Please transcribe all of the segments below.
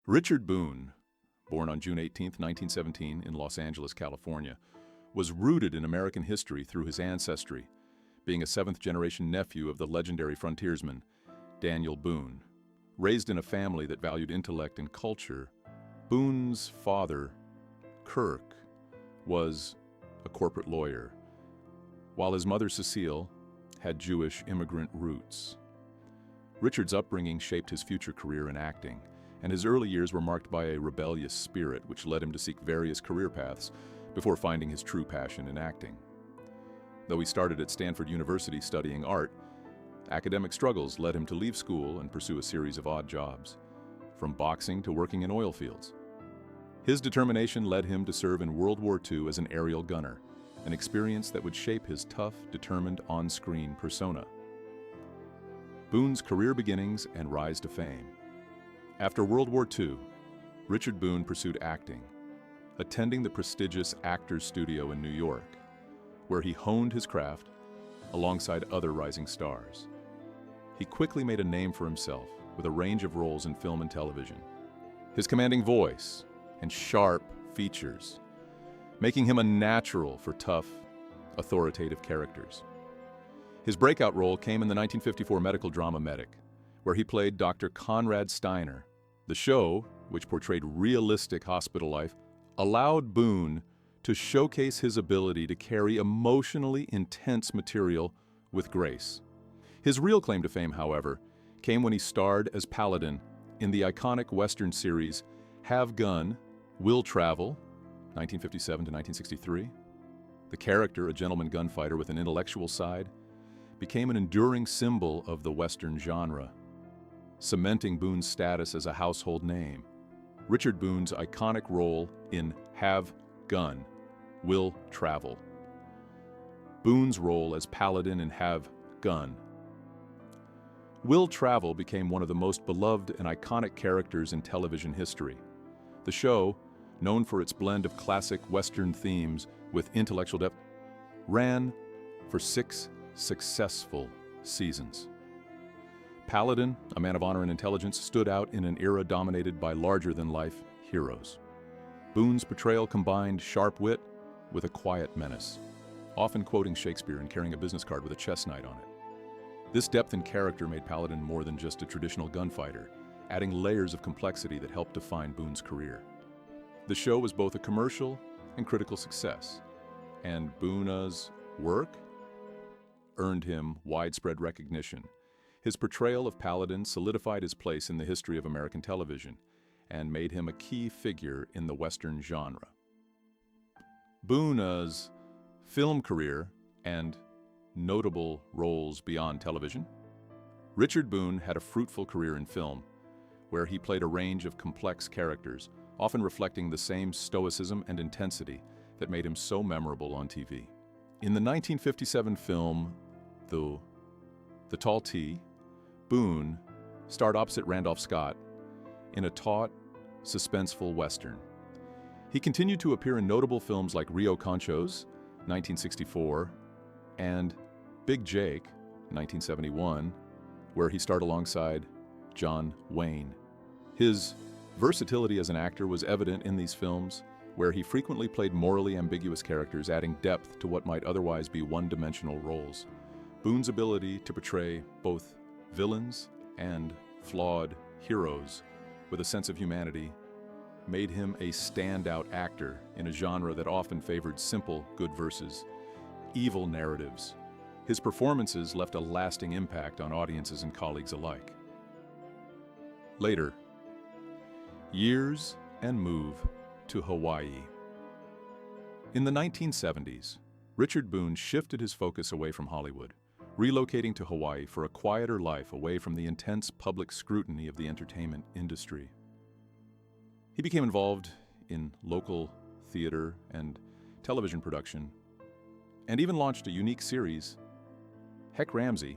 Richard Boone, born on June 18, 1917 in Los Angeles, California, was rooted in American history through his ancestry, being a seventh-generation nephew of the legendary frontiersman, Daniel Boone. Raised in a family that valued intellect and culture, Boone's father, Kirk, was a corporate lawyer, while his mother, Cecile, had Jewish immigrant roots. Richard's upbringing shaped his future career in acting, and his early years were marked by a rebellious spirit which led him to seek various career paths before finding his true passion in acting. Though he started at Stanford University studying art, academic struggles led him to leave school and pursue a series of odd jobs, from boxing to working in oil fields. His determination led him to serve in World War II as an aerial gunner, an experience that would shape his tough, determined on-screen persona. Boone's career beginnings and rise to fame. After World War II, Richard Boone pursued acting, attending the prestigious Actors Studio in New York, where he honed his craft alongside other rising stars. He quickly made a name for himself with a range of roles in film and television. His commanding voice and sharp features, making him a natural for tough, authoritative characters. His breakout role came in the 1954 medical drama Medic, where he played Dr. Conrad Steiner. The show, which portrayed realistic hospital life, allowed Boone to showcase his ability to carry emotionally intense material with grace. His real claim to fame, however, came when he starred as Paladin in the iconic Western series Have Gun, Will Travel, 1957 to 1963. The character, a gentleman gunfighter with an intellectual side, became an enduring symbol of the Western genre, cementing Boone's status as a household name. Richard Boone's iconic role in Have Gun, Will Travel. Boone's role as Paladin in Have Gun. Will Travel became one of the most beloved and iconic characters in television history. The show, known for its blend of classic Western themes with intellectual depth, ran for 6 successful seasons. Paladin, a man of honor and intelligence, stood out in an era dominated by larger-than-life heroes. Boone's portrayal combined sharp wit with a quiet menace, often quoting Shakespeare and carrying a business card with a chess knight on it. This depth in character made Paladin more than just a traditional gunfighter, adding layers of complexity that helped define Boone's career. The show was both a commercial and critical success, and Boone's work earned him widespread recognition. His portrayal of Paladin solidified his place in the history of American television and made him a key figure in the Western genre. Boone's film career and notable roles beyond television. Richard Boone had a fruitful career in film, where he played a range of complex characters, often reflecting the same stoicism and intensity that made him so memorable on TV. In the 1957 film, The Tall T, Boone starred opposite Randolph Scott in a taut, suspenseful Western. He continued to appear in notable films like Rio Conchos, 1964, and Big Jake, 1971, where he starred alongside John Wayne. His versatility as an actor was evident in these films, where he frequently played morally ambiguous characters, adding depth to what might otherwise be one-dimensional roles. Boone's ability to portray both villains and flawed heroes with a sense of humanity made him a standout actor in a genre that often favored simple good versus evil narratives. His performances left a lasting impact on audiences and colleagues alike. Later, years and move to Hawaii. In the 1970s, Richard Boone shifted his focus away from Hollywood, relocating to Hawaii for a quieter life away from the intense public scrutiny of the entertainment industry. He became involved in local theater and television production, and even launched a unique series, Heck Ramsey,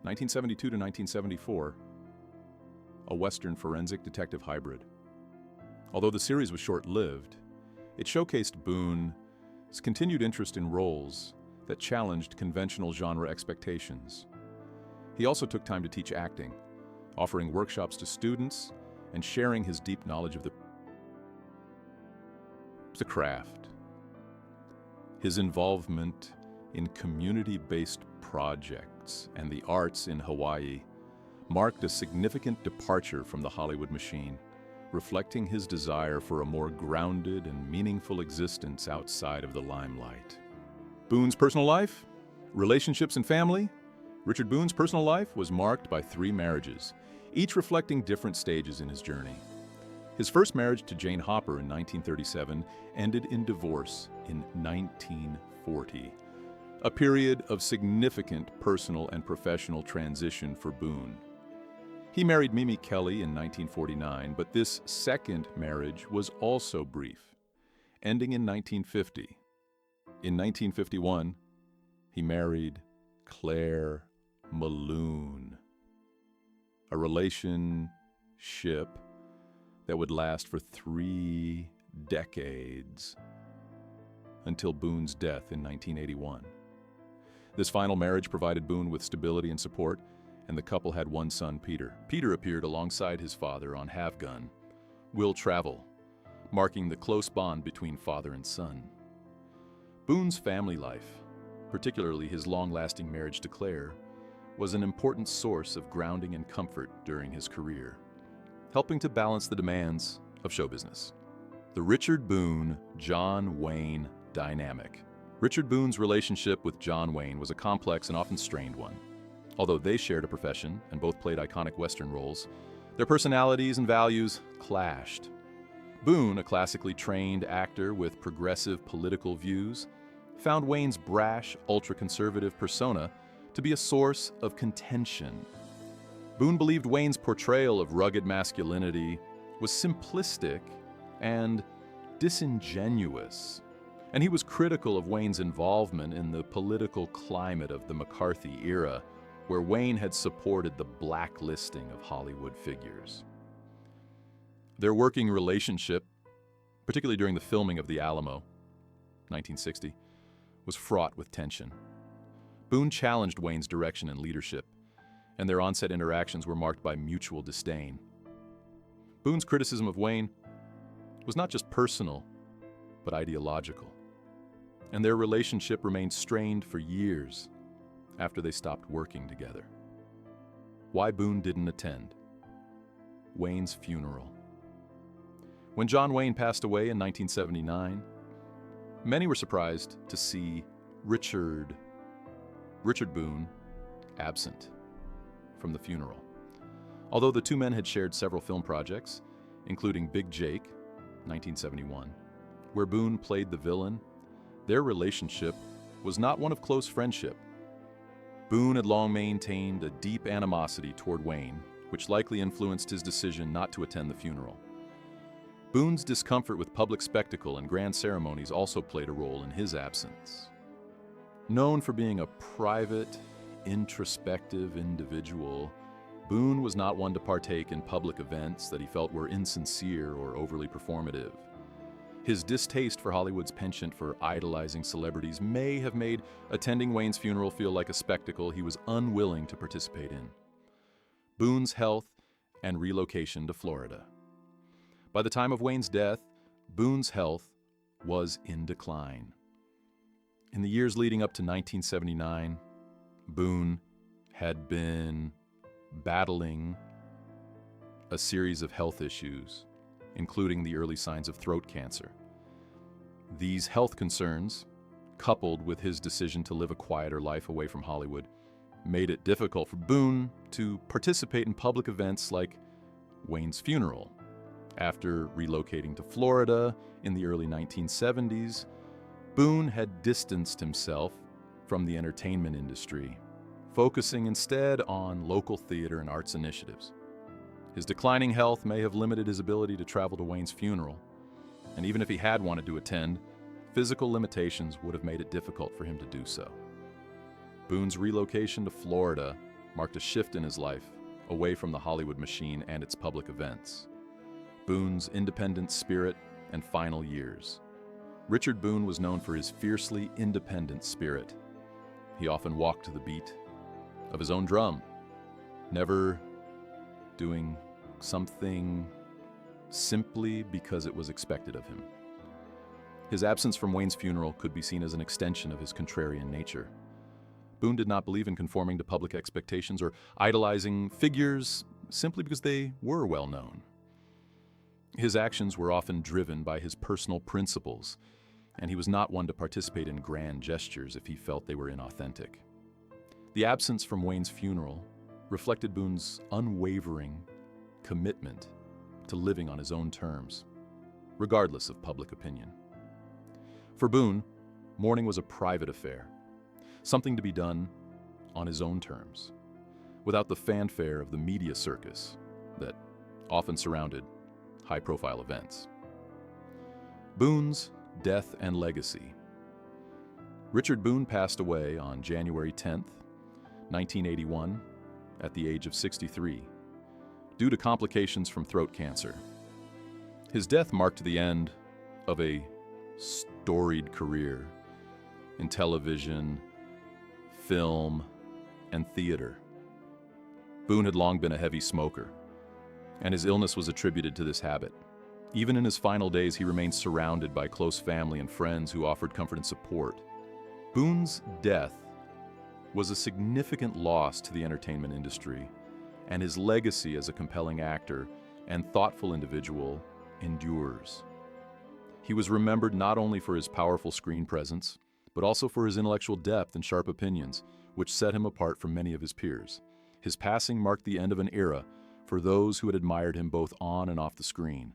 1972 to 1974, a Western forensic detective hybrid. Although the series was short-lived, it showcased Boone's continued interest in roles that challenged conventional genre expectations. He also took time to teach acting, offering workshops to students and sharing his deep knowledge of the craft. His involvement in community-based projects and the arts in Hawaii marked a significant departure from the Hollywood machine, reflecting his desire for a more grounded and meaningful existence outside of the limelight. Boone's personal life, relationships and family. Richard Boone's personal life was marked by 3 marriages, each reflecting different stages in his journey. His first marriage to Jane Hopper in 1937 ended in divorce in 1940, a period of significant personal and professional transition for Boone. He married Mimi Kelly in 1949, but this second marriage was also brief, ending in 1950. In 1951, he married Claire Malone, a relationship that would last for 3 decades until Boone's death in 1981. This final marriage provided Boone with stability and support, and the couple had 1 son, Peter. Peter appeared alongside his father on Have Gun, Will Travel, marking the close bond between father and son. Boone's family life, particularly his long-lasting marriage to Claire, was an important source of grounding and comfort during his career, helping to balance the demands of show business. The Richard Boone-John Wayne dynamic. Richard Boone's relationship with John Wayne was a complex and often strained one. Although they shared a profession and both played iconic Western roles, their personalities and values clashed. Boone, a classically trained actor with progressive political views, found Wayne's brash, ultra-conservative persona to be a source of contention. Boone believed Wayne's portrayal of rugged masculinity was simplistic and disingenuous, and he was critical of Wayne's involvement in the political climate of the McCarthy era, where Wayne had supported the blacklisting of Hollywood figures. Their working relationship, particularly during the filming of The Alamo, 1960, was fraught with tension. Boone challenged Wayne's direction and leadership, and their on-set interactions were marked by mutual disdain. Boone's criticism of Wayne was not just personal, but ideological, and their relationship remained strained for years after they stopped working together. Why Boone didn't attend Wayne's funeral. When John Wayne passed away in 1979, many were surprised to see Richard Boone absent from the funeral. Although the 2 men had shared several film projects, including Big Jake, 1971, where Boone played the villain, their relationship was not one of close friendship. Boone had long maintained a deep animosity toward Wayne, which likely influenced his decision not to attend the funeral. Boone's discomfort with public spectacle and grand ceremonies also played a role in his absence. Known for being a private, introspective individual, Boone was not one to partake in public events that he felt were insincere or overly performative. His distaste for Hollywood's penchant for idolizing celebrities may have made attending Wayne's funeral feel like a spectacle he was unwilling to participate in. Boone's health and relocation to Florida. By the time of Wayne's death, Boone's health was in decline. In the years leading up to 1979, Boone had been battling a series of health issues, including the early signs of throat cancer. These health concerns, coupled with his decision to live a quieter life away from Hollywood, made it difficult for Boone to participate in public events like Wayne's funeral. After relocating to Florida in the early 1970s, Boone had distanced himself from the entertainment industry, focusing instead on local theater and arts initiatives. His declining health may have limited his ability to travel to Wayne's funeral, and even if he had wanted to attend, physical limitations would have made it difficult for him to do so. Boone's relocation to Florida marked a shift in his life, away from the Hollywood machine and its public events. Boone's independent spirit and final years. Richard Boone was known for his fiercely independent spirit. He often walked to the beat of his own drum, never doing something simply because it was expected of him. His absence from Wayne's funeral could be seen as an extension of his contrarian nature. Boone did not believe in conforming to public expectations or idolizing figures simply because they were well known. His actions were often driven by his personal principles, and he was not one to participate in grand gestures if he felt they were inauthentic. The absence from Wayne's funeral reflected Boone's unwavering commitment to living on his own terms, regardless of public opinion. For Boone, mourning was a private affair, something to be done on his own terms, without the fanfare of the media circus that often surrounded high-profile events. Boone's death and legacy. Richard Boone passed away on January 10th, 1981, at the age of 63, due to complications from throat cancer. His death marked the end of a storied career in television, film, and theater. Boone had long been a heavy smoker, and his illness was attributed to this habit. Even in his final days, he remained surrounded by close family and friends who offered comfort and support. Boone's death was a significant loss to the entertainment industry, and his legacy as a compelling actor and thoughtful individual endures. He was remembered not only for his powerful screen presence, but also for his intellectual depth and sharp opinions, which set him apart from many of his peers. His passing marked the end of an era for those who had admired him both on and off the screen.